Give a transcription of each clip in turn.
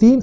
3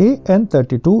AN-32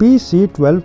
PC-12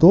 2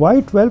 Y-12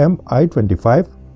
Mi-25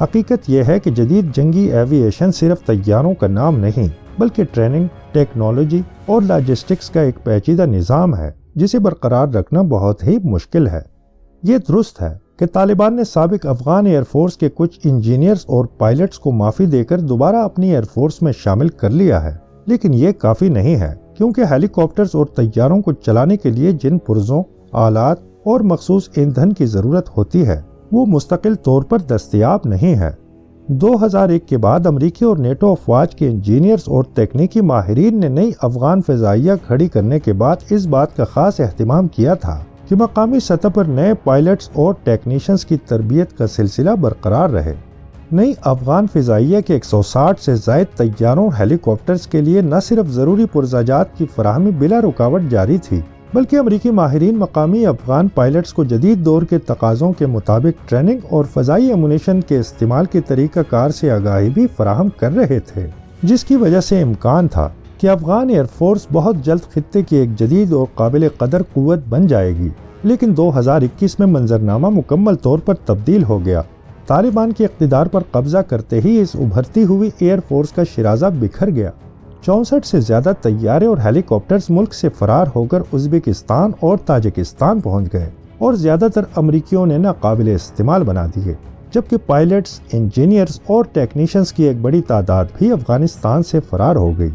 حقیقت یہ ہے کہ جدید جنگی ایوییشن صرف طیاروں کا نام نہیں بلکہ ٹریننگ، ٹیکنالوجی اور لاجسٹکس کا ایک پیچیدہ نظام ہے جسے برقرار رکھنا بہت ہی مشکل ہے۔ یہ درست ہے کہ طالبان نے سابق افغان ایئر فورس کے کچھ انجینئرز اور پائلٹس کو معافی دے کر دوبارہ اپنی ایئر فورس میں شامل کر لیا ہے، لیکن یہ کافی نہیں ہے کیونکہ ہیلی کاپٹرز اور طیاروں کو چلانے کے لیے جن پرزوں، آلات اور مخصوص ایندھن کی ضرورت ہوتی ہے وہ مستقل طور پر دستیاب نہیں ہے۔ 2001 کے بعد امریکی اور نیٹو افواج کے انجینئرز اور تکنیکی ماہرین نے نئی افغان فضائیہ کھڑی کرنے کے بعد اس بات کا خاص اہتمام کیا تھا کہ مقامی سطح پر نئے پائلٹس اور ٹیکنیشنز کی تربیت کا سلسلہ برقرار رہے۔ نئی افغان فضائیہ کے 160 سے زائد طیاروں اور ہیلی کاپٹرز کے لیے نہ صرف ضروری پرزاجات کی فراہمی بلا رکاوٹ جاری تھی بلکہ امریکی ماہرین مقامی افغان پائلٹس کو جدید دور کے تقاضوں کے مطابق ٹریننگ اور فضائی ایمونیشن کے استعمال کے طریقہ کار سے آگاہی بھی فراہم کر رہے تھے، جس کی وجہ سے امکان تھا کہ افغان ایئر فورس بہت جلد خطے کی ایک جدید اور قابل قدر قوت بن جائے گی۔ لیکن 2021 میں منظرنامہ مکمل طور پر تبدیل ہو گیا۔ طالبان کے اقتدار پر قبضہ کرتے ہی اس ابھرتی ہوئی ایئر فورس کا شیرازہ بکھر گیا۔ 64 سے زیادہ طیارے اور ہیلی کاپٹرز ملک سے فرار ہو کر ازبکستان اور تاجکستان پہنچ گئے اور زیادہ تر امریکیوں نے ناقابل استعمال بنا دیے، جبکہ پائلٹس، انجینئرز اور ٹیکنیشنز کی ایک بڑی تعداد بھی افغانستان سے فرار ہو گئی۔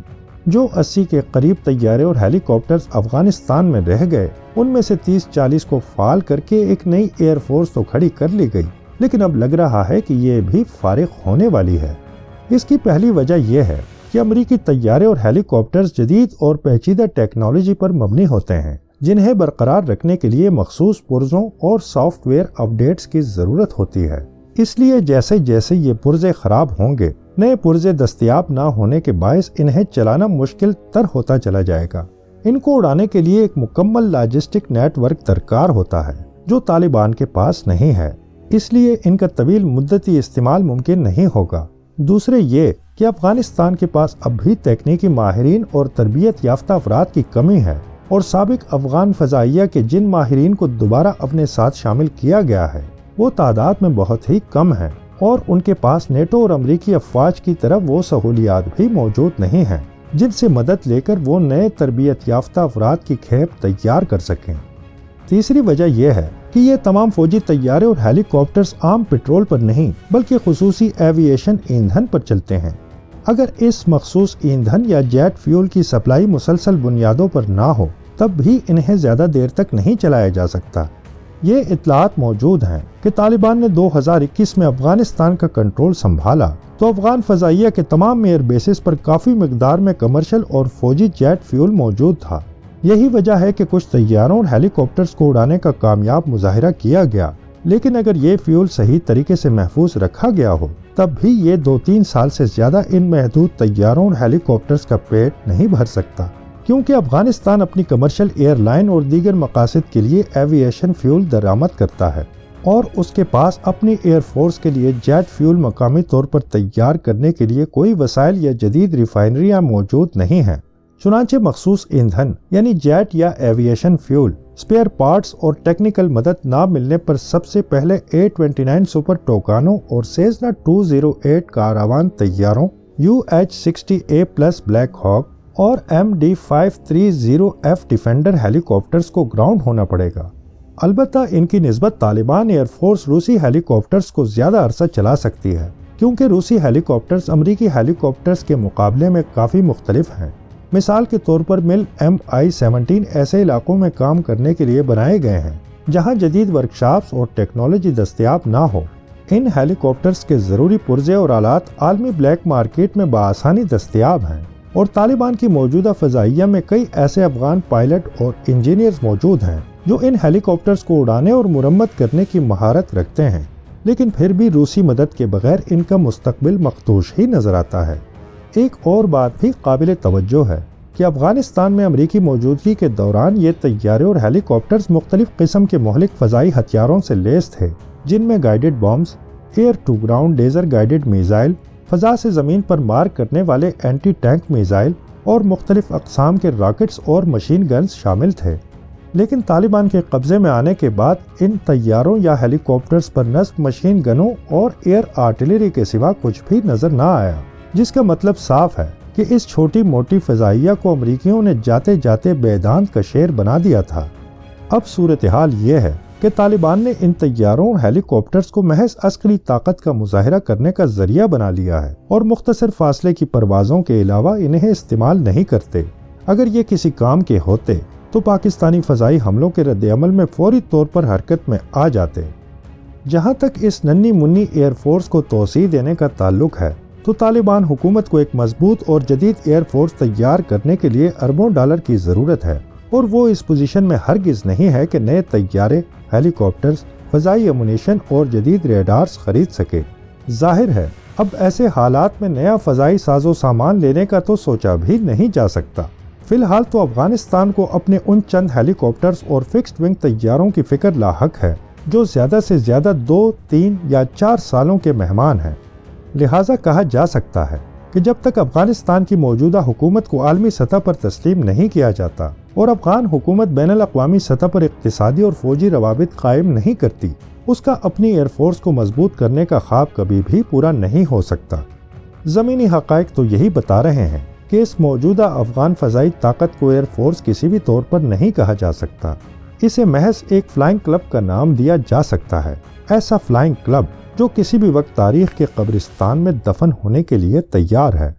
جو 80 کے قریب طیارے اور ہیلی کاپٹرز افغانستان میں رہ گئے ان میں سے 30-40 کو فعال کر کے ایک نئی ایئر فورس تو کھڑی کر لی گئی، لیکن اب لگ رہا ہے کہ یہ بھی فارغ ہونے والی ہے۔ اس کی پہلی وجہ یہ ہے کہ امریکی طیارے اور ہیلی کاپٹرز جدید اور پیچیدہ ٹیکنالوجی پر مبنی ہوتے ہیں جنہیں برقرار رکھنے کے لیے مخصوص پرزوں اور سافٹ ویئر اپڈیٹس کی ضرورت ہوتی ہے۔ اس لیے جیسے جیسے یہ پرزے خراب ہوں گے، نئے پرزے دستیاب نہ ہونے کے باعث انہیں چلانا مشکل تر ہوتا چلا جائے گا۔ ان کو اڑانے کے لیے ایک مکمل لاجسٹک نیٹ ورک درکار ہوتا ہے جو طالبان کے پاس نہیں ہے، اس لیے ان کا طویل مدتی استعمال ممکن نہیں ہوگا۔ دوسرے یہ کہ افغانستان کے پاس اب بھی تکنیکی ماہرین اور تربیت یافتہ افراد کی کمی ہے، اور سابق افغان فضائیہ کے جن ماہرین کو دوبارہ اپنے ساتھ شامل کیا گیا ہے وہ تعداد میں بہت ہی کم ہے، اور ان کے پاس نیٹو اور امریکی افواج کی طرف وہ سہولیات بھی موجود نہیں ہیں جن سے مدد لے کر وہ نئے تربیت یافتہ افراد کی کھیپ تیار کر سکیں۔ تیسری وجہ یہ ہے کہ یہ تمام فوجی طیارے اور ہیلی کاپٹرز عام پیٹرول پر نہیں بلکہ خصوصی ایوییشن ایندھن پر چلتے ہیں۔ اگر اس مخصوص ایندھن یا جیٹ فیول کی سپلائی مسلسل بنیادوں پر نہ ہو تب بھی انہیں زیادہ دیر تک نہیں چلایا جا سکتا۔ یہ اطلاعات موجود ہیں کہ طالبان نے 2021 میں افغانستان کا کنٹرول سنبھالا تو افغان فضائیہ کے تمام ایئر بیسز پر کافی مقدار میں کمرشل اور فوجی جیٹ فیول موجود تھا۔ یہی وجہ ہے کہ کچھ طیاروں اور ہیلی کاپٹرز کو اڑانے کا کامیاب مظاہرہ کیا گیا، لیکن اگر یہ فیول صحیح طریقے سے محفوظ رکھا گیا ہو تب بھی یہ 2-3 سال سے زیادہ ان محدود طیاروں اور ہیلی کاپٹرز کا پیٹ نہیں بھر سکتا، کیونکہ افغانستان اپنی کمرشل ایئر لائن اور دیگر مقاصد کے لیے ایوییشن فیول درآمد کرتا ہے، اور اس کے پاس اپنی ایئر فورس کے لیے جیٹ فیول مقامی طور پر تیار کرنے کے لیے کوئی وسائل یا جدید ریفائنریاں موجود نہیں ہیں۔ چنانچہ مخصوص ایندھن یعنی جیٹ یا ایوییشن فیول، اسپیئر پارٹس اور ٹیکنیکل مدد نہ ملنے پر سب سے پہلے A-29 سپر ٹوکانوں اور سیزنا 208 کاروان طیاروں، UH-60A+ بلیک ہاک اور MD-530F ڈیفینڈر ہیلی کاپٹرز کو گراؤنڈ ہونا پڑے گا۔ البتہ ان کی نسبت طالبان ایئر فورس روسی ہیلی کاپٹرز کو زیادہ عرصہ چلا سکتی ہے، کیونکہ روسی ہیلی کاپٹرز امریکی ہیلی کاپٹرز کے مقابلے میں کافی مختلف ہیں۔ مثال کے طور پر مل MI-17 ایسے علاقوں میں کام کرنے کے لیے بنائے گئے ہیں جہاں جدید ورکشاپس اور ٹیکنالوجی دستیاب نہ ہو۔ ان ہیلی کاپٹرز کے ضروری پرزے اور آلات عالمی بلیک مارکیٹ میں بآسانی دستیاب ہیں، اور طالبان کی موجودہ فضائیہ میں کئی ایسے افغان پائلٹ اور انجینئرز موجود ہیں جو ان ہیلی کاپٹرز کو اڑانے اور مرمت کرنے کی مہارت رکھتے ہیں، لیکن پھر بھی روسی مدد کے بغیر ان کا مستقبل مخدوش ہی نظر آتا ہے۔ ایک اور بات بھی قابل توجہ ہے کہ افغانستان میں امریکی موجودگی کے دوران یہ طیارے اور ہیلی کاپٹرز مختلف قسم کے مہلک فضائی ہتھیاروں سے لیس تھے، جن میں guided bombs, air to ground laser guided missile, فضا سے زمین پر مار کرنے والے اینٹی ٹینک میزائل اور مختلف اقسام کے راکٹس اور مشین گنز شامل تھے۔ لیکن طالبان کے قبضے میں آنے کے بعد ان طیاروں یا ہیلی کاپٹرز پر نصب مشین گنوں اور ایئر آرٹلری کے سوا کچھ بھی نظر نہ آیا، جس کا مطلب صاف ہے کہ اس چھوٹی موٹی فضائیہ کو امریکیوں نے جاتے جاتے بیدانت کا شیر بنا دیا تھا۔ اب صورتحال یہ ہے کہ طالبان نے ان طیاروں اور ہیلی کاپٹرز کو محض عسکری طاقت کا مظاہرہ کرنے کا ذریعہ بنا لیا ہے اور مختصر فاصلے کی پروازوں کے علاوہ انہیں استعمال نہیں کرتے۔ اگر یہ کسی کام کے ہوتے تو پاکستانی فضائی حملوں کے رد عمل میں فوری طور پر حرکت میں آ جاتے۔ جہاں تک اس ننھی منی ایئر فورس کو توسیع دینے کا تعلق ہے تو طالبان حکومت کو ایک مضبوط اور جدید ایئر فورس تیار کرنے کے لیے اربوں ڈالر کی ضرورت ہے، اور وہ اس پوزیشن میں ہرگز نہیں ہے کہ نئے طیارے، ہیلی کاپٹرز، فضائی امونیشن اور جدید ریڈارز خرید سکے۔ ظاہر ہے اب ایسے حالات میں نیا فضائی ساز و سامان لینے کا تو سوچا بھی نہیں جا سکتا۔ فی الحال تو افغانستان کو اپنے ان چند ہیلی کاپٹرز اور فکسڈ ونگ طیاروں کی فکر لاحق ہے جو زیادہ سے زیادہ 2، 3 یا 4 سالوں کے مہمان ہیں۔ لہٰذا کہا جا سکتا ہے کہ جب تک افغانستان کی موجودہ حکومت کو عالمی سطح پر تسلیم نہیں کیا جاتا اور افغان حکومت بین الاقوامی سطح پر اقتصادی اور فوجی روابط قائم نہیں کرتی، اس کا اپنی ایئر فورس کو مضبوط کرنے کا خواب کبھی بھی پورا نہیں ہو سکتا۔ زمینی حقائق تو یہی بتا رہے ہیں کہ اس موجودہ افغان فضائی طاقت کو ایئر فورس کسی بھی طور پر نہیں کہا جا سکتا۔ اسے محض ایک فلائنگ کلب کا نام دیا جا سکتا ہے، ایسا فلائنگ کلب جو کسی بھی وقت تاریخ کے قبرستان میں دفن ہونے کے لیے تیار ہے۔